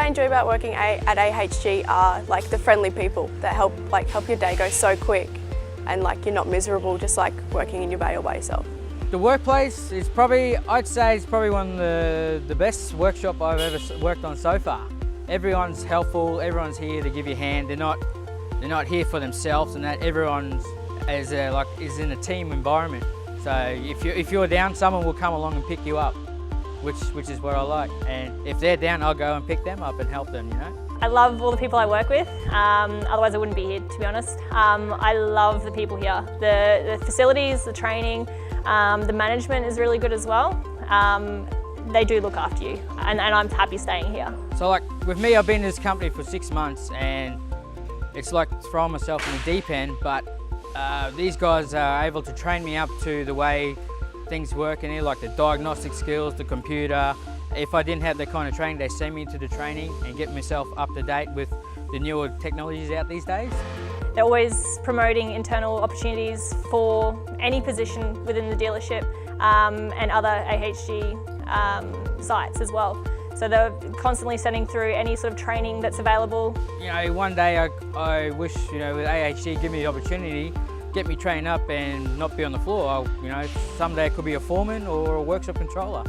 I enjoy about working at AHG are like the friendly people that help your day go so quick, and you're not miserable just working in your bay all by yourself. The workplace is probably, I'd say, it's probably one of the best workshop I've ever worked on so far. Everyone's helpful, everyone's here to give you a hand. They're not here for themselves, and that everyone's is in a team environment. So if you're down, someone will come along and pick you up, which is what I like. And if they're down, I'll go and pick them up and help them, you know. I love all the people I work with, otherwise I wouldn't be here, to be honest. I love the people here. The facilities, the training, the management is really good as well. They do look after you, and I'm happy staying here. So with me, I've been in this company for 6 months, and it's like throwing myself in the deep end, but these guys are able to train me up to the way things work in here, like the diagnostic skills, the computer. If I didn't have that kind of training, they send me into the training and get myself up to date with the newer technologies out these days. They're always promoting internal opportunities for any position within the dealership and other AHG sites as well. So they're constantly sending through any sort of training that's available. You know, one day I wish, you know, with AHG, give me the opportunity, get me trained up and not be on the floor. You know, someday it could be a foreman or a workshop controller.